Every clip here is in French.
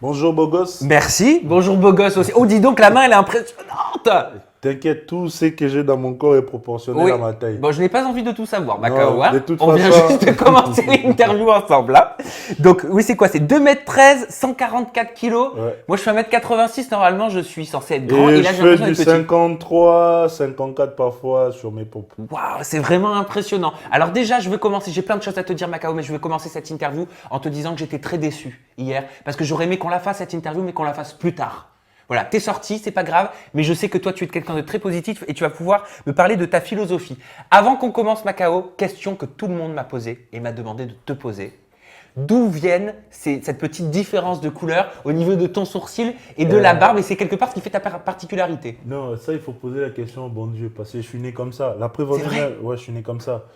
Bonjour beau gosse. Merci. Bonjour beau gosse aussi. Oh, dis donc, la main, elle est impressionnante. T'inquiète, tout ce que j'ai dans mon corps est proportionnel Oui. à ma taille. Bon, je n'ai pas envie de tout savoir, Non, Macao. Hein. de toute On vient façon- juste de commencer l'interview ensemble. Là. Donc, oui, c'est quoi? C'est 2m13, 144 kilos. Ouais. Moi, je fais 1m86. Normalement, je suis censé être grand. Et Et là, je j'ai fais l'impression du d'être petit. 53, 54 parfois sur mes pompes. Waouh, c'est vraiment impressionnant. Alors déjà, je veux commencer, j'ai plein de choses à te dire Macao, mais je veux commencer cette interview en te disant que j'étais très déçu hier, parce que j'aurais aimé qu'on la fasse cette interview, mais qu'on la fasse plus tard. Voilà, t'es sorti, c'est pas grave, mais je sais que toi, tu es quelqu'un de très positif et tu vas pouvoir me parler de ta philosophie. Avant qu'on commence Macao, question que tout le monde m'a posée et m'a demandé de te poser. D'où viennent cette petite différence de couleur au niveau de ton sourcil et de la barbe, et c'est quelque part ce qui fait ta particularité. Non, ça il faut poser la question au bon Dieu, parce que je suis né comme ça. La C'est vrai? prévention, ouais, je suis né comme ça.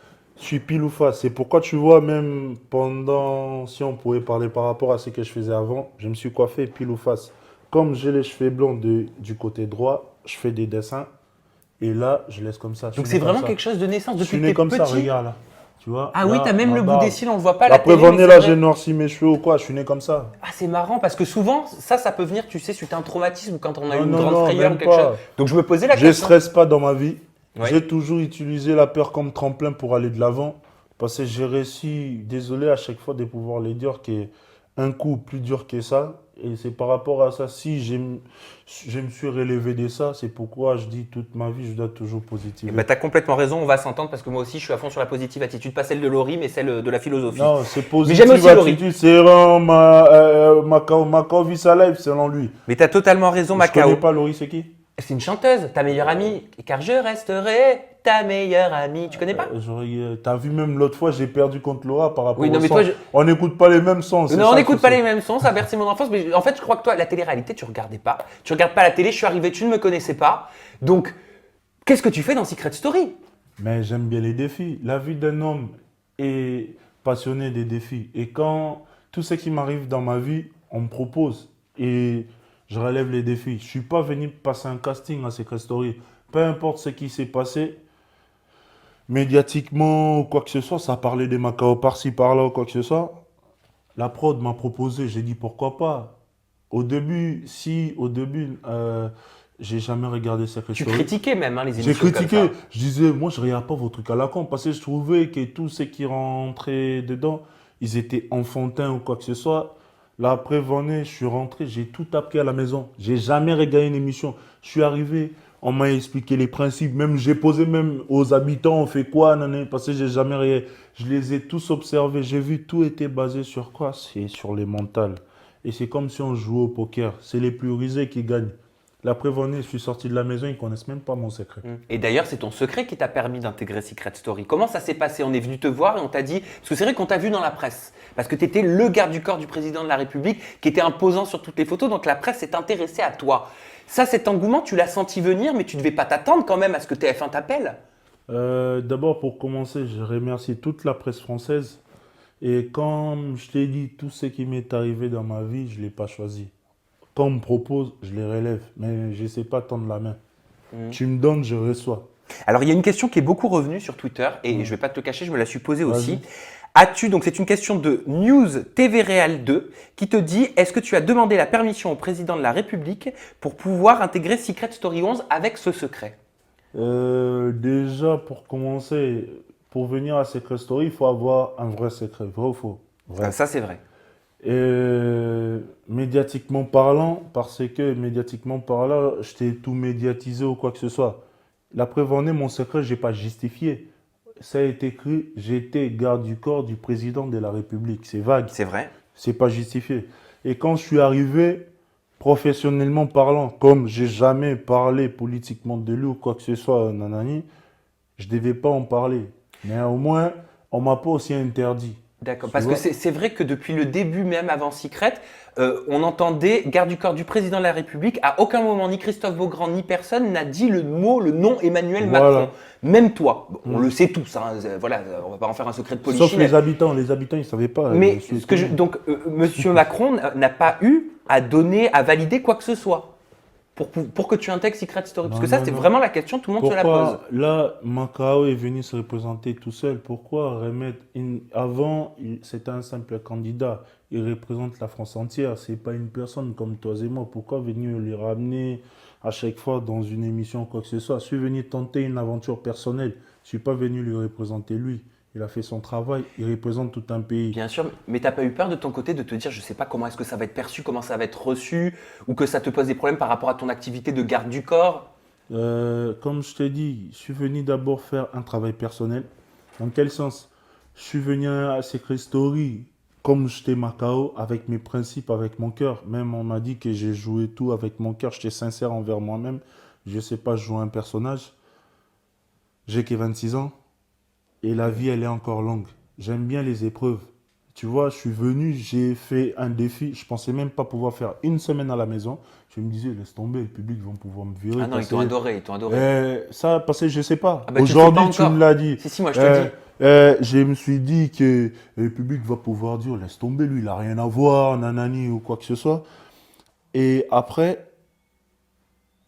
Je suis pile ou face. C'est pourquoi tu vois, même pendant, si on pouvait parler par rapport à ce que je faisais avant, je me suis coiffé pile ou face. Comme j'ai les cheveux blancs du côté droit, je fais des dessins et là, je laisse comme ça. Je Donc suis c'est né comme vraiment ça. quelque chose de naissance Je depuis suis que né t'es comme ça, petit. regarde là. Tu vois, Ah oui, là, t'as même ma le bout barbe. des cils, on le voit pas à la Après, télé, mais c'est là, vrai. j'ai noirci mes cheveux ou quoi, je suis né comme ça. Ah, c'est marrant parce que souvent, ça peut venir, tu sais, suite à un traumatisme ou quand on a eu Non, une non, grande non, frayeur ou même quelque pas. chose. Donc je me posais la Je question. stresse pas dans ma vie. Ouais. J'ai toujours utilisé la peur comme tremplin pour aller de l'avant. Parce que j'ai réussi, désolé à chaque fois de pouvoir les dire, qu'un coup plus dur que ça. Et c'est par rapport à ça, si je me suis relevé de ça, c'est pourquoi je dis toute ma vie, je dois toujours positiver. Bah, t'as complètement raison, on va s'entendre parce que moi aussi je suis à fond sur la positive attitude, pas celle de Laurie, mais celle de la philosophie. Non, c'est Mais j'aime positive aussi Laurie. attitude, c'est vraiment Macao vit sa life selon lui. Mais t'as totalement raison, Je connais Macao. pas Laurie, c'est qui? C'est une chanteuse, ta meilleure amie, car je resterai ta meilleure amie. Tu connais pas? T'as vu même l'autre fois, j'ai perdu contre Laura par rapport Oui, non, au mais son. toi, On n'écoute pas les mêmes sons. c'est Non, ça on le n'écoute pas souci. les mêmes sons, ça a bercé mon enfance, mais en fait, je crois que toi, la télé-réalité, tu regardais pas. Tu regardes pas la télé, je suis arrivé, tu ne me connaissais pas. Donc, qu'est-ce que tu fais dans Secret Story? Mais j'aime bien les défis. La vie d'un homme est passionnée des défis. Et quand tout ce qui m'arrive dans ma vie, on me propose et je relève les défis. Je ne suis pas venu passer un casting à Secret Story. Peu importe ce qui s'est passé, médiatiquement ou quoi que ce soit, ça parlait des Macao par-ci, par-là ou quoi que ce soit. La prod m'a proposé, j'ai dit pourquoi pas. Au début, j'ai jamais regardé Secret Tu Story. critiquais même hein, les J'ai émissions critiqué. comme ça. Je disais, moi, je regarde pas vos trucs à la con parce que je trouvais que tous ceux qui rentraient dedans, ils étaient enfantins ou quoi que ce soit. Là, après Vendée, je suis rentré, j'ai tout appris à la maison. J'ai jamais regardé une émission. Je suis arrivé, on m'a expliqué les principes. Même, j'ai posé même aux habitants, on fait quoi, nanan, parce que j'ai jamais regardé. Je les ai tous observés. J'ai vu, tout était basé sur quoi? C'est sur les mentales. Et c'est comme si on jouait au poker. C'est les plus rusés qui gagnent. La prévenue, je suis sorti de la maison, ils connaissent même pas mon secret. Et d'ailleurs, c'est ton secret qui t'a permis d'intégrer Secret Story. Comment ça s'est passé? On est venu te voir et on t'a dit, parce que c'est vrai qu'on t'a vu dans la presse, parce que tu étais le garde du corps du président de la République qui était imposant sur toutes les photos, donc la presse s'est intéressée à toi. Ça, cet engouement, tu l'as senti venir, mais tu devais pas t'attendre quand même à ce que TF1 t'appelle. D'abord, pour commencer, je remercie toute la presse française. Et comme je t'ai dit, tout ce qui m'est arrivé dans ma vie, je ne l'ai pas choisi. Quand on me propose, je les relève. Mais je ne sais pas tendre la main. Tu me donnes, je reçois. Alors, il y a une question qui est beaucoup revenue sur Twitter, et je vais pas te le cacher, je me la suis posée aussi. Vas-y. Donc c'est une question de News TV Réal 2 qui te dit, est-ce que tu as demandé la permission au président de la République pour pouvoir intégrer Secret Story 11 avec ce secret? Déjà, pour commencer, pour venir à Secret Story, il faut avoir un vrai secret. Vrai ou faux? Vrai. Ça, c'est vrai. Médiatiquement parlant, parce que médiatiquement parlant, je t'ai tout médiatisé ou quoi que ce soit. La prévenue, mon secret, je n'ai pas justifié. Ça a été écrit, j'étais garde du corps du président de la République. C'est vague, C'est vrai. c'est pas justifié. Et quand je suis arrivé, professionnellement parlant, comme j'ai jamais parlé politiquement de lui ou quoi que ce soit, nanani, je ne devais pas en parler. Mais au moins, on m'a pas aussi interdit. D'accord. Tu Parce que vois? c'est vrai que depuis le début, même avant Secret, on entendait garde du corps du président de la République. À aucun moment, ni Christophe Beaugrand, ni personne n'a dit le nom Emmanuel Voilà. Macron. Même toi. Bon, on le sait tous. Hein, voilà, on va pas en faire un secret de Sauf polichinelle. les habitants ils ne savaient pas. Mais Je suis ce que étonné. donc, Monsieur Macron n'a pas eu à donner, à valider quoi que ce soit. pour que tu intègres Secret Story? Parce Non, que ça, non, c'est non. vraiment la question, tout le monde se la pose. Pourquoi là, Macao est venu se représenter tout seul? Pourquoi remettre avant, c'était un simple candidat. Il représente la France entière. C'est pas une personne comme toi et moi. Pourquoi venir lui ramener à chaque fois dans une émission, quoi que ce soit? Je suis venu tenter une aventure personnelle. Je suis pas venu lui représenter lui. Il a fait son travail. Il représente tout un pays. Bien sûr, mais t'as pas eu peur de ton côté de te dire, je sais pas comment est-ce que ça va être perçu, comment ça va être reçu, ou que ça te pose des problèmes par rapport à ton activité de garde du corps? Comme je t'ai dit, je suis venu d'abord faire un travail personnel. Dans quel sens? Je suis venu à Secret Story comme j'étais Macao, avec mes principes, avec mon cœur. Même on m'a dit que j'ai joué tout avec mon cœur. J'étais sincère envers moi-même. Je sais pas jouer un personnage. J'ai que 26 ans et la vie, elle est encore longue. J'aime bien les épreuves. Tu vois, je suis venu, j'ai fait un défi. Je pensais même pas pouvoir faire une semaine à la maison. Je me disais, laisse tomber, le public vont pouvoir me virer. Ah non, ils t'ont adoré, ils t'ont adoré. Ça, parce que je sais pas. Ah bah tu le sais pas Aujourd'hui, tu encore. me l'as dit. Si, moi je te le dis. Je me suis dit que le public va pouvoir dire, laisse tomber, lui, il a rien à voir, nanani ou quoi que ce soit. Et après,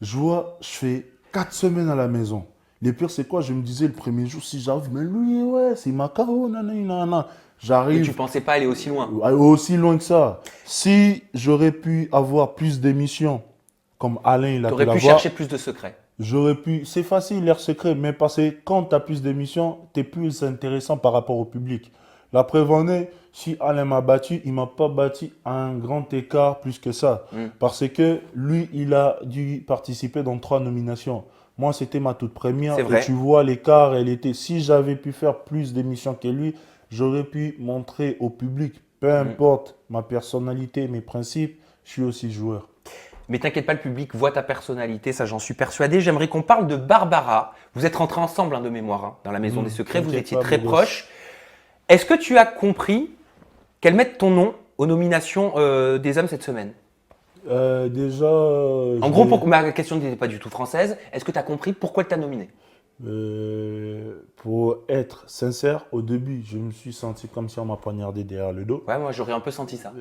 je fais 4 semaines à la maison. Le pire, c'est quoi? Je me disais le premier jour, si j'arrive, mais lui, ouais, c'est Macao, nanani, nanana. Et tu J'arrive pensais pas aller aussi loin. aussi loin que ça. Si j'aurais pu avoir plus d'émissions, comme Alain, il a pu T'aurais pu l'avoir, chercher plus de secrets. j'aurais pu. C'est facile, l'air secret, mais parce que quand tu as plus d'émissions, tu es plus intéressant par rapport au public. La preuve en est, si Alain m'a battu, il m'a pas battu à un grand écart plus que ça. Hmm. Parce que lui, il a dû participer dans 3 nominations. Moi, c'était ma toute première. C'est Et vrai. tu vois, l'écart, elle était. Si j'avais pu faire plus d'émissions que lui, j'aurais pu montrer au public, peu importe ma personnalité, mes principes, je suis aussi joueur. Mais t'inquiète pas, le public voit ta personnalité, ça j'en suis persuadé. J'aimerais qu'on parle de Barbara. Vous êtes rentrés ensemble, de mémoire, dans la Maison des Secrets. Vous T'inquiète étiez pas, très beau gosse. proches. Est-ce que tu as compris qu'elle mette ton nom aux nominations des hommes cette semaine? Déjà, En gros, ma question n'était pas du tout française. Est-ce que tu as compris pourquoi elle t'a nominé? pour être sincère, au début, je me suis senti comme si on m'a poignardé derrière le dos. Ouais, moi j'aurais un peu senti ça.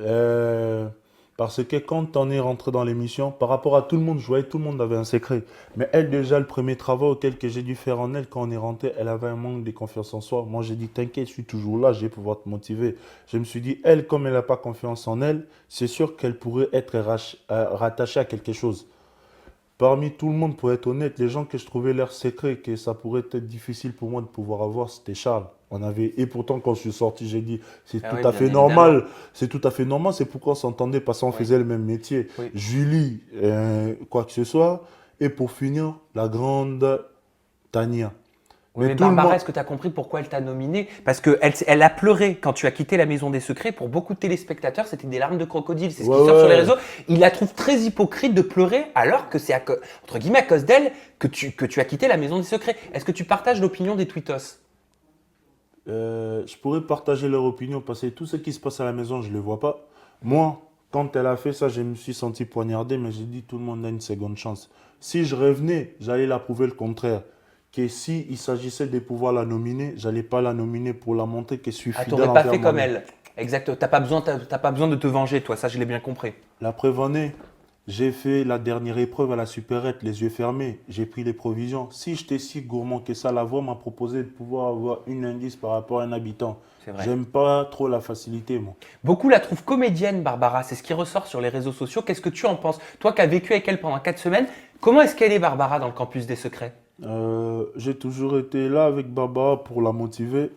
Parce que quand on est rentré dans l'émission, par rapport à tout le monde, je voyais tout le monde avait un secret. Mais elle, déjà, le premier travail auquel que j'ai dû faire en elle, quand on est rentré, elle avait un manque de confiance en soi. Moi, j'ai dit, t'inquiète, je suis toujours là, je vais pouvoir te motiver. Je me suis dit, elle, comme elle n'a pas confiance en elle, c'est sûr qu'elle pourrait être rattachée à quelque chose. Parmi tout le monde, pour être honnête, les gens que je trouvais l'air secret, que ça pourrait être difficile pour moi de pouvoir avoir, c'était Charles. Et pourtant, quand je suis sorti, j'ai dit, c'est Ah tout oui, à bien fait évidemment. normal. C'est tout à fait normal. C'est pourquoi on s'entendait parce qu'on Oui. faisait le même métier. Oui. Julie, quoi que ce soit. Et pour finir, la grande Tania. Oui, mais tout le Barbara, monde- est-ce que tu as compris pourquoi elle t'a nominé? Parce qu'elle a pleuré quand tu as quitté la Maison des Secrets. Pour beaucoup de téléspectateurs, c'était des larmes de crocodile. C'est ce qui Ouais, sort sur les ouais. réseaux. Il la trouve très hypocrite de pleurer alors que c'est entre guillemets à cause d'elle que tu as quitté la Maison des Secrets. Est-ce que tu partages l'opinion des tweetos? Je pourrais partager leur opinion parce que tout ce qui se passe à la maison, je ne le vois pas. Moi, quand elle a fait ça, je me suis senti poignardé, mais j'ai dit tout le monde a une seconde chance. Si je revenais, j'allais la prouver le contraire. Que si il s'agissait de pouvoir la nominer, j'allais pas la nominer pour la montrer que je suis Ah, fidèle t'aurais pas envers fait comme moi-même. elle. Exact. T'as pas besoin de te venger, toi. Ça, je l'ai bien compris. La preuve en est, j'ai fait la dernière épreuve à la supérette, les yeux fermés. J'ai pris les provisions. Si j'étais si gourmand que ça, la voix m'a proposé de pouvoir avoir une indice par rapport à un habitant. C'est vrai. J'aime pas trop la facilité, moi. Beaucoup la trouvent comédienne, Barbara. C'est ce qui ressort sur les réseaux sociaux. Qu'est-ce que tu en penses? Toi qui as vécu avec elle pendant 4 semaines, comment est-ce qu'elle est, Barbara, dans le campus des secrets? J'ai toujours été là avec Barbara pour la motiver.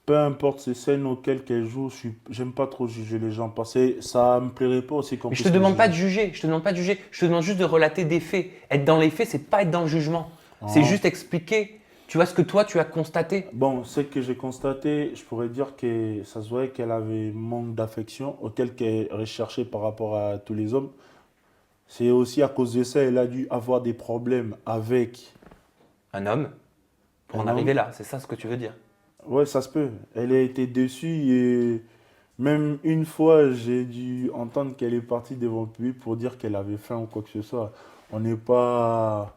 Peu importe ces scènes auxquelles qu'elle joue, j'aime pas trop juger les gens parce que ça me plairait pas aussi qu'on Mais je puisse te me demande pas de juger. juger. Je te demande pas de juger. Je te demande juste de relater des faits. Être dans les faits, c'est pas être dans le jugement. C'est Ah. juste expliquer. Tu vois ce que toi, tu as constaté. Bon, ce que j'ai constaté, je pourrais dire que ça se voyait qu'elle avait manque d'affection auquel qu'elle recherchait par rapport à tous les hommes. C'est aussi à cause de ça, elle a dû avoir des problèmes avec Un homme, pour un en homme. arriver là. C'est ça ce que tu veux dire. Ouais, ça se peut. Elle a été déçue et même une fois, j'ai dû entendre qu'elle est partie devant le public pour dire qu'elle avait faim ou quoi que ce soit. On n'est pas,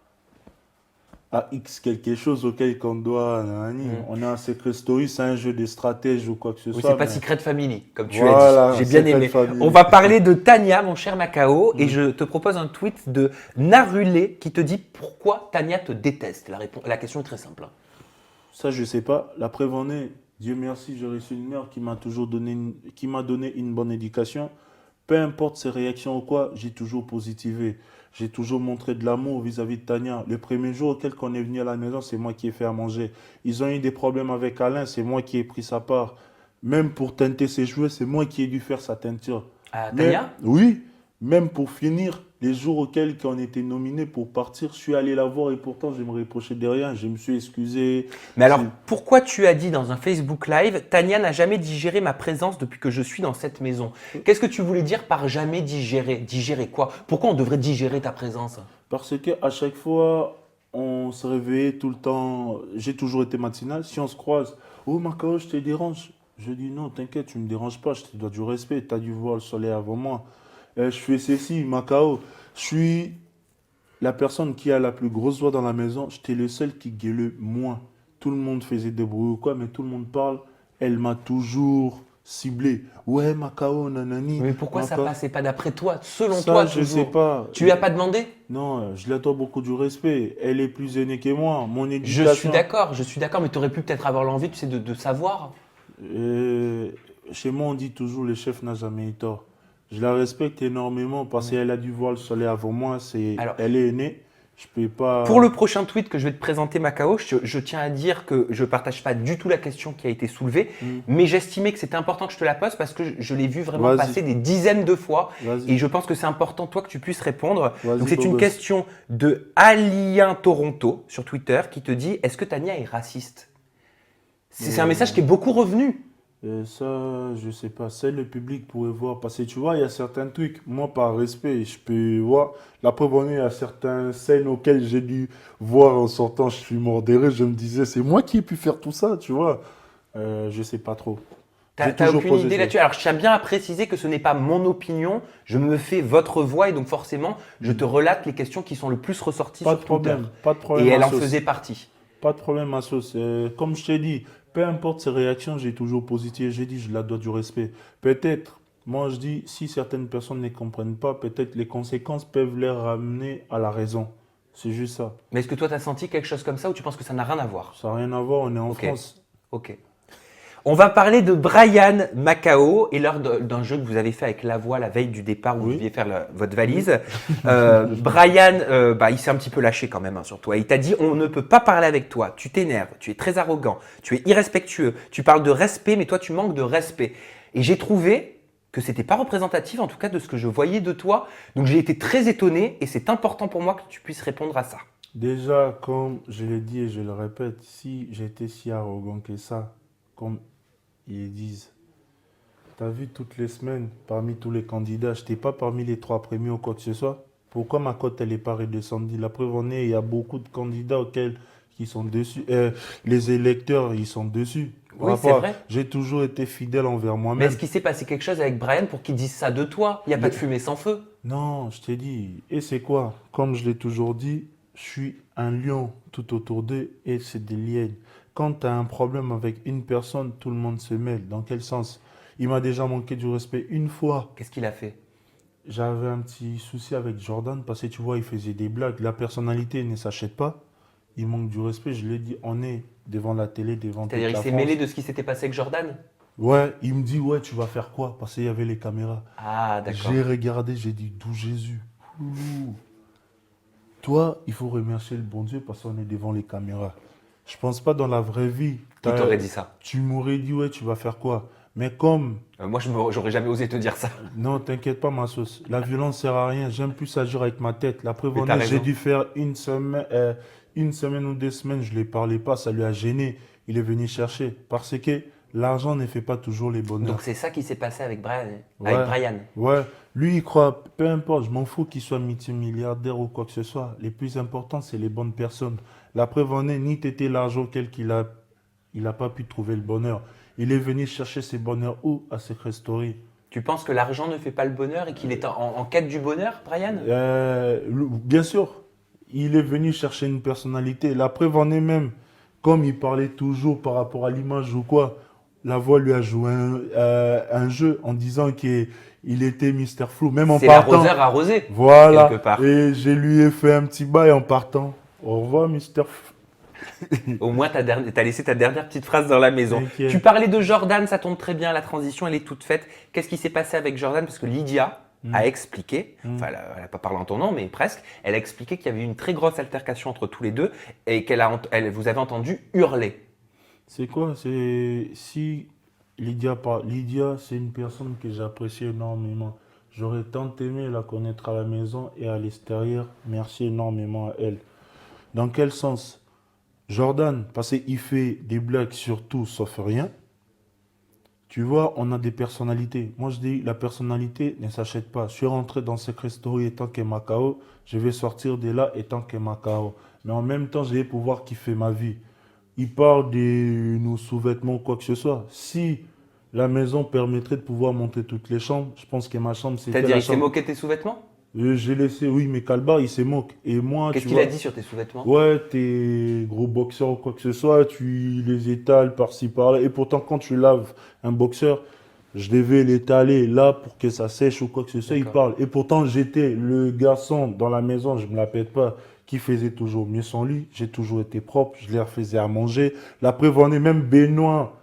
à X quelque chose auquel qu'on doit. Nanani. On a un Secret Story, c'est un jeu de stratège ou quoi que ce Oui, soit. c'est pas mais Secret Family, comme tu voilà, as dit. J'ai bien Secret aimé. Family. On va parler de Tania, mon cher Macao, et je te propose un tweet de Narulé qui te dit pourquoi Tania te déteste. La question est très simple. Ça, je sais pas. La preuve en est, Dieu merci, j'ai reçu une mère qui m'a toujours donné qui m'a donné une bonne éducation. Peu importe ses réactions ou quoi, j'ai toujours positivé. J'ai toujours montré de l'amour vis-à-vis de Tania. Le premier jour auquel on est venu à la maison, c'est moi qui ai fait à manger. Ils ont eu des problèmes avec Alain, c'est moi qui ai pris sa part. Même pour teinter ses cheveux, c'est moi qui ai dû faire sa teinture. Tania? Oui, même pour finir, les jours auxquels on était nominés pour partir, je suis allé la voir et pourtant je me reprochais de rien. Je me suis excusé. Mais alors, pourquoi tu as dit dans un Facebook Live, Tania n'a jamais digéré ma présence depuis que je suis dans cette maison? Qu'est-ce que tu voulais dire par jamais digérer? Digérer quoi? Pourquoi on devrait digérer ta présence? Parce qu'à chaque fois, on se réveillait tout le temps. J'ai toujours été matinal. Si on se croise, oh Macao, je te dérange. Je dis non, t'inquiète, tu ne me déranges pas, je te dois du respect. Tu as dû voir le soleil avant moi. Je fais ceci, Macao. Je suis la personne qui a la plus grosse voix dans la maison. J'étais le seul qui gueulait moins. Tout le monde faisait des bruits ou quoi, mais tout le monde parle. Elle m'a toujours ciblé. Ouais, Macao, nanani. Mais pourquoi ça Macao. passait pas d'après toi, selon Ça, toi je toujours? sais pas. Tu lui as pas demandé? Non, je lui dois beaucoup du respect. Elle est plus aînée que moi. Mon Je éducation. suis d'accord, mais tu aurais pu peut-être avoir l'envie, tu sais, de savoir. Chez moi, on dit toujours le chef n'a jamais eu tort. Je la respecte énormément parce qu'elle a dû voir le soleil avant moi. Alors, Elle est aînée. Je peux pas. pour le prochain tweet que je vais te présenter, Macao, je tiens à dire que je ne partage pas du tout la question qui a été soulevée, mais j'estimais que c'était important que je te la pose parce que je l'ai vu vraiment Vas-y. passer des dizaines de fois Vas-y. et je pense que c'est important, toi, que tu puisses répondre. Vas-y, Donc, c'est beau une gosse. question de Alien Toronto sur Twitter qui te dit: est-ce que Tania est raciste? C'est un message qui est beaucoup revenu. Ça, je sais pas. C'est le public pourrait voir. Parce que tu vois, il y a certains trucs. Moi, par respect, je peux voir. La preuve en est, il y a certaines scènes auxquelles j'ai dû voir en sortant. Je suis mort de rire. Je me disais, c'est moi qui ai pu faire tout ça, tu vois. Je sais pas trop. J'ai T'as toujours aucune posé idée ça. là-dessus. Alors, je tiens bien à préciser que ce n'est pas mon opinion. Je me fais votre voix et donc forcément, je te relate les questions qui sont le plus ressorties Pas sur de Twitter. problème. Pas de problème. Et elle en Assos. faisait partie. Pas de problème, Assos. Comme je t'ai dit, peu importe ses réactions, j'ai toujours positif. J'ai dit, je la dois du respect. Peut-être, moi je dis, si certaines personnes ne comprennent pas, peut-être les conséquences peuvent les ramener à la raison. C'est juste ça. Mais est-ce que toi, tu as senti quelque chose comme ça ou tu penses que ça n'a rien à voir? Ça n'a rien à voir, on est en Ok. France. Ok. On va parler de Brian Macao et lors d'un jeu que vous avez fait avec Lavoie la veille du départ où vous Oui. deviez faire votre valise. Brian, il s'est un petit peu lâché quand même sur toi. Il t'a dit: on ne peut pas parler avec toi, tu t'énerves, tu es très arrogant, tu es irrespectueux, tu parles de respect, mais toi tu manques de respect. Et j'ai trouvé que c'était pas représentatif en tout cas de ce que je voyais de toi. Donc j'ai été très étonné et c'est important pour moi que tu puisses répondre à ça. Déjà, comme je l'ai dit et je le répète, si j'étais si arrogant que ça, comme ils disent, t'as vu toutes les semaines, parmi tous les candidats, je n'étais pas parmi les 3 premiers ou quoi que ce soit. Pourquoi ma cote, elle n'est pas redescendue? La preuve en est, il y a beaucoup de candidats auxquels qui sont dessus. Les électeurs, ils sont dessus. Par Oui, c'est rapport à- vrai. J'ai toujours été fidèle envers Mais moi-même. est-ce qu'il s'est passé quelque chose avec Brian pour qu'il dise ça de toi? Il n'y a pas de fumée sans feu. Non, je t'ai dit. Et c'est quoi? Comme je l'ai toujours dit, je suis un lion tout autour d'eux et c'est des liènes. Quand tu as un problème avec une personne, tout le monde se mêle. Dans quel sens? Il m'a déjà manqué du respect une fois. Qu'est-ce qu'il a fait? J'avais un petit souci avec Jordan parce que tu vois, il faisait des blagues. La personnalité ne s'achète pas. Il manque du respect. Je lui ai dit, on est devant la télé, devant toute C'est-à-dire la il s'est France. mêlé de ce qui s'était passé avec Jordan? Ouais, il me dit, ouais, tu vas faire quoi? Parce qu'il y avait les caméras. Ah, d'accord. J'ai regardé, j'ai dit, d'où Jésus? Ouh. Toi, il faut remercier le bon Dieu parce qu'on est devant les caméras. Je pense pas dans la vraie vie. Qui t'aurait dit ça? Tu m'aurais dit, ouais, tu vas faire quoi? Mais comme, Moi, j'aurais jamais osé te dire ça. non, t'inquiète pas, ma sauce. La violence sert à rien. J'aime plus agir avec ma tête. La preuve Mais en t'as est, j'ai raison. dû faire une semaine ou 2 semaines, je ne lui parlais pas, ça lui a gêné. Il est venu chercher. Parce que l'argent ne fait pas toujours les bonheurs. Donc c'est ça qui s'est passé avec Brian. Ouais. Avec Brian. Ouais, lui, il croit, peu importe, je m'en fous qu'il soit multimilliardaire ou quoi que ce soit. Les plus importants, c'est les bonnes personnes. La preuve en est, ni t'étais l'argent il n'a pas pu trouver le bonheur. Il est venu chercher ses bonheurs où? À Secret Story. Tu penses que l'argent ne fait pas le bonheur et qu'il est en quête du bonheur, Brian? Bien sûr, il est venu chercher une personnalité. La preuve en est même, comme il parlait toujours par rapport à l'image ou quoi, la voix lui a joué un jeu en disant qu'il était Mister Flou, même en C'est partant. l'arroseur arrosé, Voilà. quelque part. Et je lui ai fait un petit bail en partant. Au revoir, Mister Flou. Au moins, tu as laissé ta dernière petite phrase dans la maison. T'inquiète. Tu parlais de Jordan, ça tombe très bien, la transition, elle est toute faite. Qu'est-ce qui s'est passé avec Jordan? Parce que Lydia a expliqué, enfin, elle n'a pas parlé en ton nom, mais presque, elle a expliqué qu'il y avait eu une très grosse altercation entre tous les deux et vous avez entendu hurler. C'est quoi? C'est si Lydia parle. Lydia, c'est une personne que j'apprécie énormément. J'aurais tant aimé la connaître à la maison et à l'extérieur. Merci énormément à elle. Dans quel sens? Jordan, parce qu'il fait des blagues sur tout sauf rien. Tu vois, on a des personnalités. Moi, je dis, la personnalité ne s'achète pas. Je suis rentré dans Secret Story étant que Macao. Je vais sortir de là étant que Macao. Mais en même temps, je vais pouvoir kiffer ma vie. Il parle de nos sous-vêtements ou quoi que ce soit. Si la maison permettrait de pouvoir monter toutes les chambres, je pense que ma chambre, c'était C'est-à-dire, la il s'est chambre. moqué de tes sous-vêtements? J'ai laissé, oui, mais Kalbar, il se moque. Et moi, Qu'est-ce tu qu'il vois, a dit sur tes sous-vêtements? ouais, t'es gros boxeur ou quoi que ce soit, tu les étales par-ci par-là. Et pourtant, quand tu laves un boxeur, je devais l'étaler là pour que ça sèche ou quoi que ce soit, il D'accord. parle. Et pourtant, j'étais le garçon dans la maison, je me la pète pas, qui faisait toujours mieux son lit. J'ai toujours été propre, je leur faisais à manger. La preuve en est, même Benoît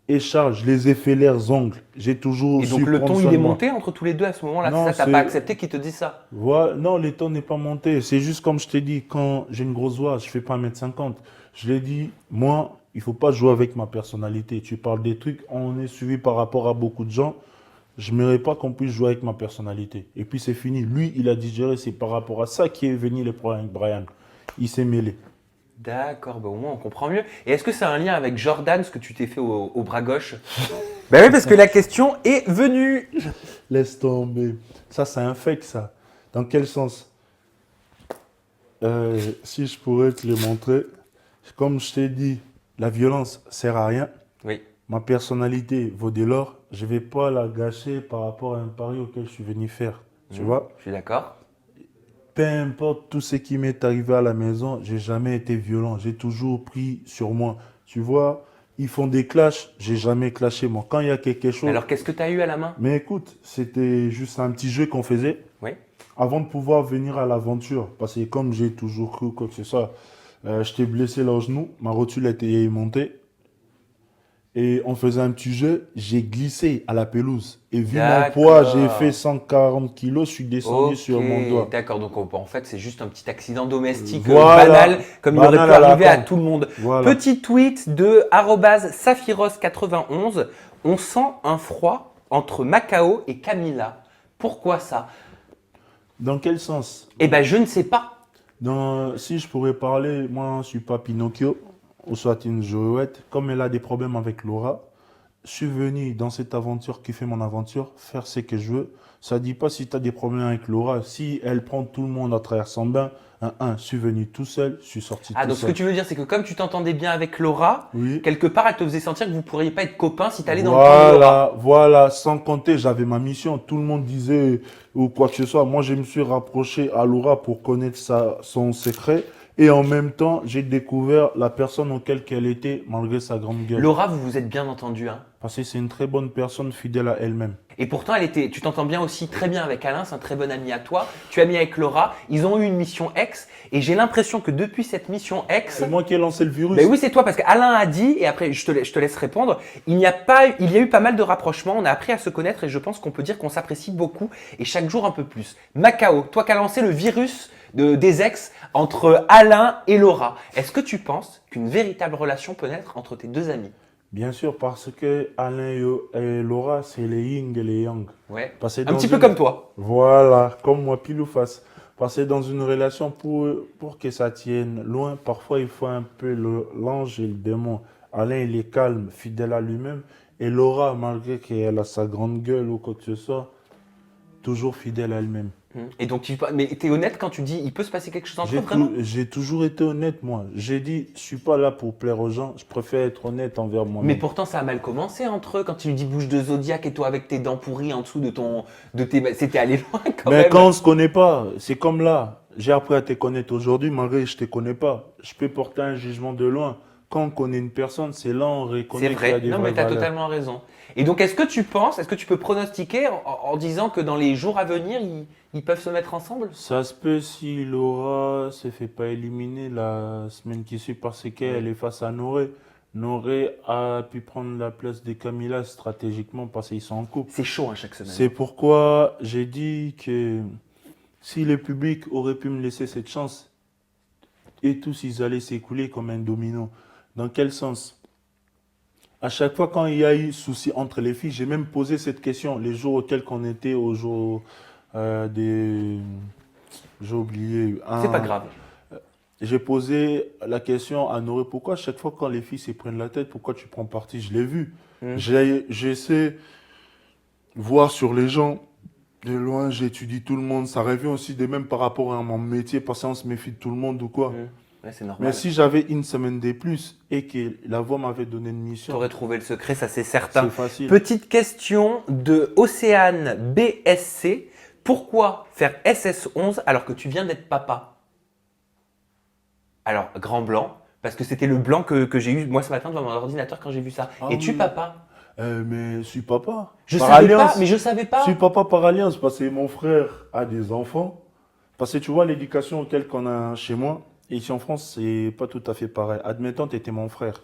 et Charles, je les ai fait leurs ongles. J'ai toujours Et su donc, le prendre ton, soin il est de moi. monté entre tous les deux à ce moment-là? Non, C'est ça, t'as c'est- pas accepté qu'il te dise ça? Voilà. Non, les taux n'est pas monté. C'est juste comme je t'ai dit, quand j'ai une grosse voix, je fais pas 1,50 m. Je l'ai dit, moi, il faut pas jouer avec ma personnalité. Tu parles des trucs, on est suivi par rapport à beaucoup de gens. Je n'aimerais pas qu'on puisse jouer avec ma personnalité. Et puis c'est fini. Lui, il a digéré. C'est par rapport à ça qui est venu le problème avec Brian. Il s'est mêlé. D'accord, bah au moins on comprend mieux. Et est-ce que c'est un lien avec Jordan, ce que tu t'es fait au bras gauche? Bah oui, parce que la question est venue. Laisse tomber. Ça, c'est un fake, ça. Dans quel sens? Si je pourrais te le montrer. Comme je t'ai dit, la violence sert à rien. Oui. Ma personnalité vaut de l'or. Je ne vais pas la gâcher par rapport à un pari auquel je suis venu faire. Tu vois? Je suis d'accord. Peu importe tout ce qui m'est arrivé à la maison, j'ai jamais été violent. J'ai toujours pris sur moi. Tu vois, ils font des clashs, j'ai jamais clashé moi. Quand il y a quelque chose. Alors qu'est-ce que tu as eu à la main? Mais écoute, c'était juste un petit jeu qu'on faisait Oui. avant de pouvoir venir à l'aventure. Parce que comme j'ai toujours cru quoi que ce soit, je t'ai blessé là au genou, ma rotule était montée. Et on faisait un petit jeu, j'ai glissé à la pelouse. Et vu mon D'accord. poids, j'ai fait 140 kilos, je suis descendu Ok, sur mon doigt. d'accord. Donc en fait, c'est juste un petit accident domestique Voilà. banal, comme il Banal aurait pu à la arriver à con. tout le monde. Voilà. Petit tweet de @saphiros91. On sent un froid entre Macao et Camilla. Pourquoi ça? Dans quel sens? Eh ben, je ne sais pas. Si je pourrais parler, moi, je ne suis pas Pinocchio, ou soit une jouette. Comme elle a des problèmes avec Laura, je suis venu dans cette aventure qui fait mon aventure, faire ce que je veux. Ça ne dit pas si tu as des problèmes avec Laura. Si elle prend tout le monde à travers son bain, je suis venu tout seul, je suis sorti Ah, tout donc ce seul. que tu veux dire, c'est que comme tu t'entendais bien avec Laura, Oui. quelque part, elle te faisait sentir que vous ne pourriez pas être copains si tu allais dans le camp de Laura. Voilà, sans compter, j'avais ma mission. Tout le monde disait ou quoi que ce soit. Moi, je me suis rapproché à Laura pour connaître son secret. Et en même temps, j'ai découvert la personne auquel qu'elle était, malgré sa grande gueule. Laura, vous vous êtes bien entendu, hein. Parce que c'est une très bonne personne, fidèle à elle-même. Et pourtant, tu t'entends bien aussi très bien avec Alain, c'est un très bon ami à toi. Tu as mis avec Laura, ils ont eu une mission X, et j'ai l'impression que depuis cette mission X, C'est moi qui ai lancé le virus. ben oui, c'est toi, parce qu'Alain a dit, et après je te laisse répondre, il y a eu pas mal de rapprochements, on a appris à se connaître, et je pense qu'on peut dire qu'on s'apprécie beaucoup, et chaque jour un peu plus. Macao, toi qui as lancé le virus des ex entre Alain et Laura, est-ce que tu penses qu'une véritable relation peut naître entre tes deux amis? Bien sûr, parce que Alain et Laura, c'est les yin et les yang. Ouais. Parce que Un dans petit peu une- comme toi. Voilà, comme moi, pile ou face. Parce que dans une relation, pour que ça tienne loin, parfois il faut un peu l'ange et le démon. Alain, il est calme, fidèle à lui-même. Et Laura, malgré qu'elle a sa grande gueule ou quoi que ce soit, toujours fidèle à elle-même. Et donc, mais t'es honnête quand tu dis il peut se passer quelque chose entre eux, vraiment? J'ai toujours été honnête, moi. J'ai dit, je suis pas là pour plaire aux gens. Je préfère être honnête envers moi-même. Mais pourtant, ça a mal commencé entre eux quand tu lui dis bouche de Zodiac et toi avec tes dents pourries en dessous de tes. C'était allé loin quand Mais même. quand on se connaît pas, c'est comme là. j'ai appris à te connaître aujourd'hui, malgré que je ne te connais pas. Je peux porter un jugement de loin. Quand on connaît une personne, c'est là on C'est reconnaît qu'il y a vrai. des Non, vraies mais tu as valeurs. totalement raison. Et donc, est-ce que tu peux pronostiquer en disant que dans les jours à venir, ils peuvent se mettre ensemble? Ça se peut si Laura se fait pas éliminer la semaine qui suit parce qu'elle est face à Noré. Noré a pu prendre la place de Camila stratégiquement parce qu'ils sont en couple. C'est chaud hein, chaque semaine. C'est pourquoi j'ai dit que si le public aurait pu me laisser cette chance, et tous ils allaient s'écouler comme un domino. Dans quel sens? À chaque fois quand il y a eu souci entre les filles, j'ai même posé cette question les jours auxquels on était au jour des... J'ai oublié. C'est pas grave. J'ai posé la question à Noré, pourquoi à chaque fois quand les filles se prennent la tête, pourquoi tu prends parti? Je l'ai vu. J'essaie voir sur les gens de loin, j'étudie tout le monde. Ça revient aussi de même par rapport à mon métier, parce qu'on se méfie de tout le monde ou quoi. Ouais, c'est Mais normal. si j'avais une semaine de plus et que la voix m'avait donné une Tu mission, aurais trouvé le secret, ça c'est certain. c'est facile. Petite question de Océane BSC. Pourquoi faire SS11 alors que tu viens d'être papa? Alors, grand blanc, parce que c'était le blanc que j'ai eu moi ce matin devant mon ordinateur quand j'ai vu ça. Ah Es-tu oui. papa? Mais je suis papa. Je Par savais pas, alliance. mais je savais pas. Je suis papa par alliance parce que mon frère a des enfants. Parce que tu vois, l'éducation auquel qu'on a chez moi, et ici en France, c'est pas tout à fait pareil. Admettons, tu étais mon frère.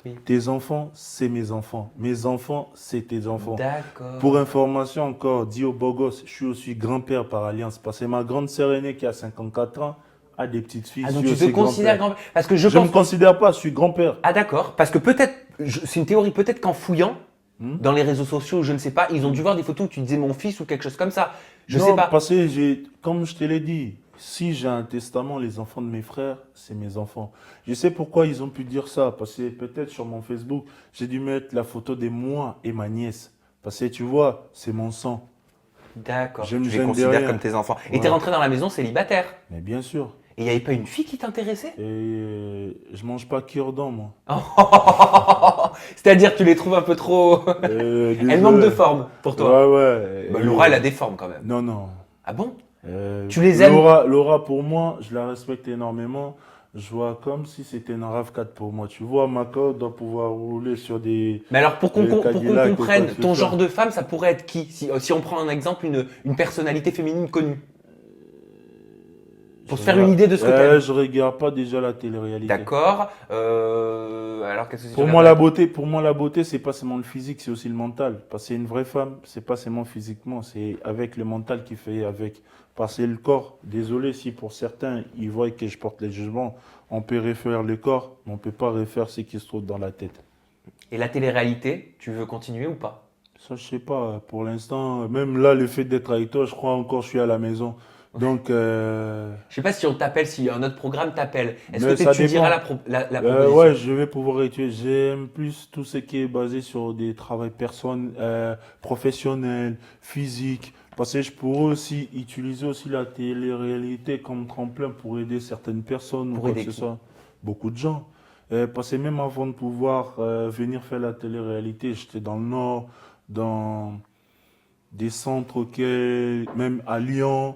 Oui. Tes enfants, c'est mes enfants. Mes enfants, c'est tes enfants. D'accord. Pour information encore, dit au beau gosse, je suis aussi grand-père par alliance. Parce que ma grande sœur aînée qui a 54 ans a des petites filles. Ah, donc je tu suis te aussi considères grand-père. grand-père? Parce que je Je ne pense. me considère pas, je suis grand-père. Ah, d'accord. Parce que peut-être, c'est une théorie, peut-être qu'en fouillant Hmm. dans les réseaux sociaux, je ne sais pas, ils ont dû voir des photos où tu disais mon fils ou quelque chose comme ça. Je Non, sais pas. parce que comme je te l'ai dit, si j'ai un testament, les enfants de mes frères, c'est mes enfants. Je sais pourquoi ils ont pu dire ça. Parce que peut-être sur mon Facebook, j'ai dû mettre la photo de moi et ma nièce. Parce que tu vois, c'est mon sang. D'accord. Je me Tu les gêne de considères rien. comme tes enfants. Et Voilà. t'es rentré dans la maison célibataire. Mais bien sûr. Et il n'y avait pas une fille qui t'intéressait? Et je mange pas cure-dent, moi. C'est-à-dire, tu les trouves un peu trop. Elle manque de forme pour toi. Ouais, ouais. Bah, Laura, elle a des formes quand même. Non, non. Ah bon? Tu les aimes? Laura, pour moi, je la respecte énormément. Je vois comme si c'était une RAV4 pour moi. Tu vois, Macao doit pouvoir rouler sur des... Mais alors, pour qu'on Cadillac ou comprenne, quoi que ce ton soit. genre de femme, ça pourrait être qui? Si on prend un exemple, une personnalité féminine connue. Pour se faire une idée de ce que t'aimes. Je regarde pas déjà la télé-réalité. D'accord. Alors, qu'est-ce que tu Pour moi, la beauté, c'est pas seulement le physique, c'est aussi le mental. Parce que une vraie femme, c'est pas seulement physiquement, c'est avec le mental qui fait avec. Parce que le corps, désolé si pour certains, ils voient que je porte les jugements, on peut refaire le corps, mais on peut pas refaire ce qui se trouve dans la tête. Et la télé-réalité, tu veux continuer ou pas? Ça, je sais pas. Pour l'instant, même là, le fait d'être avec toi, je crois encore, je suis à la maison. Donc, Je sais pas si on t'appelle, si un autre programme t'appelle. Est-ce Mais que ça tu diras dépend. la proposition? ouais, je vais pouvoir étudier. J'aime plus tout ce qui est basé sur des travaux professionnels, physiques. Parce que je pourrais aussi utiliser aussi la télé-réalité comme tremplin pour aider certaines personnes ou Pour quoi aider que ce qui? soit. Beaucoup de gens. Parce que même avant de pouvoir venir faire la télé-réalité, j'étais dans le Nord, dans des centres auxquels, même à Lyon,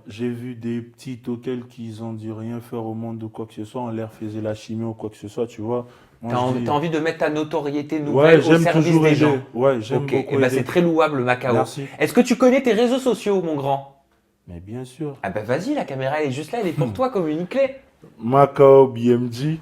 j'ai vu des petits auxquels qu'ils ont dû rien faire au monde ou quoi que ce soit, on leur faisait la chimio ou quoi que ce soit, tu vois. Moi, je dis, T'as envie de mettre ta notoriété nouvelle ouais, au j'aime service toujours des aider. gens. Ouais, j'aime Ok, beaucoup et ben aider. c'est très louable, Macao. Merci. Est-ce que tu connais tes réseaux sociaux, mon grand? Mais bien sûr. Ah bah vas-y, la caméra elle est juste là, elle est pour toi comme une clé. Macao BMG.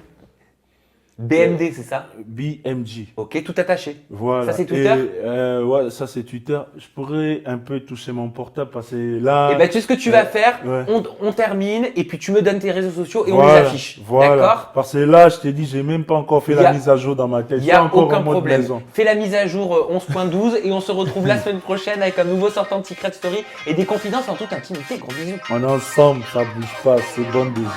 BMD, c'est ça? BMG. Ok, tout attaché. Voilà. Ça, c'est Twitter? Et, ouais, ça c'est Twitter. Je pourrais un peu toucher mon portable parce que là. Et ben tu sais ce que tu vas faire? ouais. On termine et puis tu me donnes tes réseaux sociaux et on Voilà, les affiche. voilà. D'accord? Parce que là, je t'ai dit, j'ai même pas encore fait Y a- la mise à jour dans ma tête. Il Je n'y suis a encore aucun en mode problème. maison. Fais la mise à jour 11.12 et on se retrouve la semaine prochaine avec un nouveau sortant de Secret Story et des confidences en toute intimité. Gros bisous. On est ensemble, ça bouge pas, c'est bon déjà.